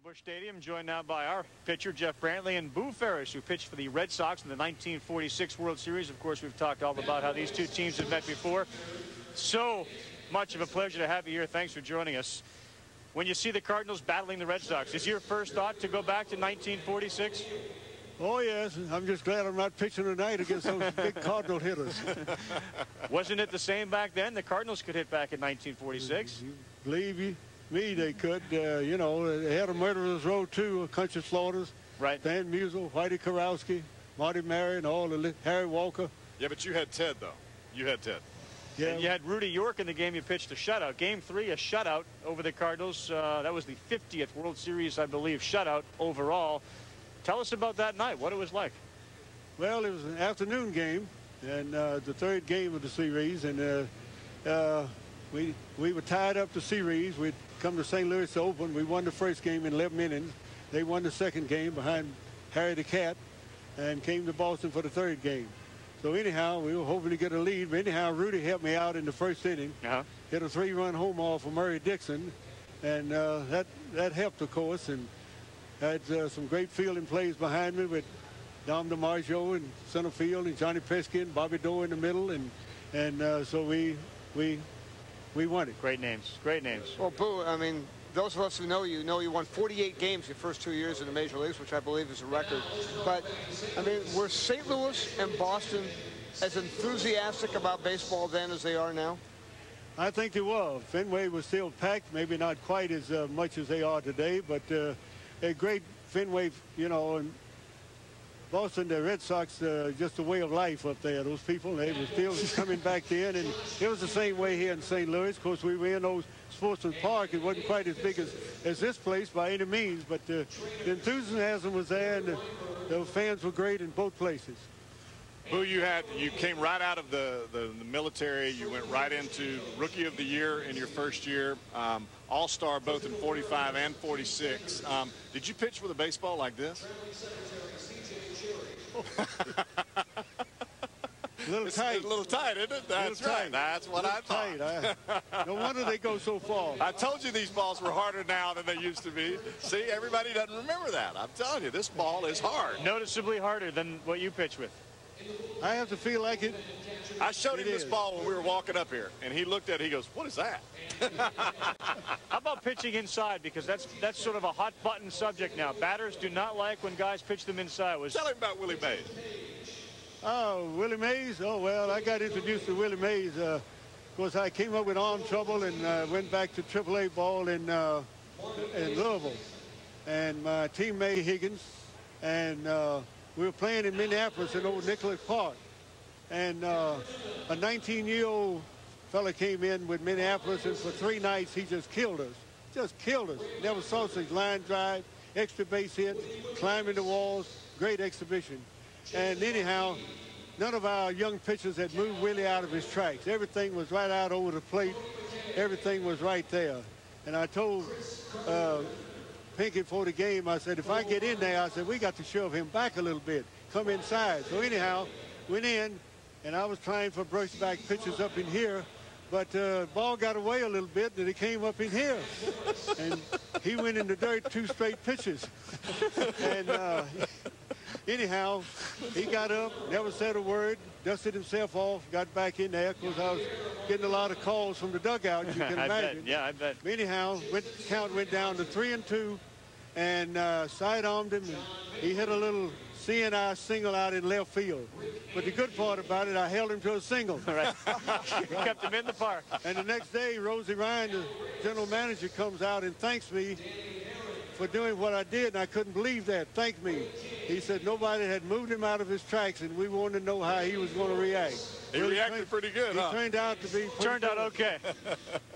Busch Stadium, joined now by our pitcher, Jeff Brantley, and Boo Ferriss, who pitched for the Red Sox in the 1946 World Series. Of course, we've talked all about how these two teams have met before. So much of a pleasure to have you here. Thanks for joining us. When you see the Cardinals battling the Red Sox, is your first thought to go back to 1946? Oh, yes. I'm just glad I'm not pitching tonight against those big Cardinal hitters. Wasn't it the same back then? The Cardinals could hit back in 1946. Believe me, they could. You know, they had a murderer's row, too, Country Slaughters. Right. Dan Musial, Whitey Karowski, Marty Marion, all the Harry Walker. Yeah, but you had Ted, though. You had Ted. Yeah. And you had Rudy York in the game you pitched a shutout. Game 3, a shutout over the Cardinals. That was the 50th World Series, I believe, shutout overall. Tell us about that night, what it was like. Well, it was an afternoon game, and the third game of the series, and we were tied up the series. We'd come to St. Louis to open. We won the first game in 11 innings. They won the second game behind Harry the Cat, and came to Boston for the third game. So anyhow, we were hoping to get a lead, but anyhow, Rudy helped me out in the first inning. Hit a 3-run home off for Murray Dixon, and that helped, of course, and had some great fielding plays behind me with Dom DiMaggio in center field and Johnny Pesky and Bobby Doe in the middle, and so we won it. Great names, great names. Well, Boo, I mean, those of us who know you won 48 games your first 2 years in the major leagues, which I believe is a record. But, I mean, were St. Louis and Boston as enthusiastic about baseball then as they are now? I think they were. Fenway was still packed, maybe not quite as much as they are today, but a great Fenway, you know, and Boston, the Red Sox, just a way of life up there. Those people, they were still coming back then, and it was the same way here in St. Louis. Of course, we were in those Sportsman Park. It wasn't quite as big as this place by any means, but the enthusiasm was there, and the fans were great in both places. Boo, you came right out of the military. You went right into Rookie of the Year in your first year, All-Star both in 45 and 46. Did you pitch with a baseball like this? A little tight. A little tight, isn't it? That's right. That's what I thought. No wonder they go so far. I told you these balls were harder now than they used to be. See, everybody doesn't remember that. I'm telling you, this ball is hard. Noticeably harder than what you pitch with. I have to feel like it. I showed him this ball when we were walking up here, and he looked at it. He goes, "What is that?" How about pitching inside? Because that's sort of a hot button subject now. Batters do not like when guys pitch them inside. Tell him about Willie Mays. Oh, Willie Mays? Oh, well, I got introduced to Willie Mays. Of course, I came up with arm trouble and went back to AAA ball in Louisville. And my teammate Higgins, and we were playing in Minneapolis in old Nicholas Park. And a 19-year-old fella came in with Minneapolis, and for 3 nights he just killed us. Just killed us. Never saw such line drive, extra base hit, climbing the walls, great exhibition. And anyhow, none of our young pitchers had moved Willie out of his tracks. Everything was right out over the plate. Everything was right there. And I told Pinky before the game, I said, if I get in there, I said, we got to shove him back a little bit, come inside. So anyhow, went in, and I was trying for brushback pitches up in here, but the ball got away a little bit, and it came up in here. And he went in the dirt 2 straight pitches. And anyhow, he got up, never said a word, dusted himself off, got back in there, because I was getting a lot of calls from the dugout, you can imagine. I bet. Anyhow, count went down to 3-2, and side-armed him, and he hit a little CNI single out in left field. But the good part about it, I held him to a single. Right. You kept him in the park. And the next day, Rosie Ryan, the general manager, comes out and thanks me for doing what I did, and I couldn't believe that. Thank me. He said nobody had moved him out of his tracks, and we wanted to know how he was going to react. He reacted pretty good, huh? He turned out to be Turned out okay.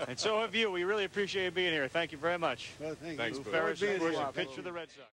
And so have you. We really appreciate you being here. Thank you very much. Well, thanks, Thanks, Boo. Boo. Ferriss, of course, pitched for the Red Sox.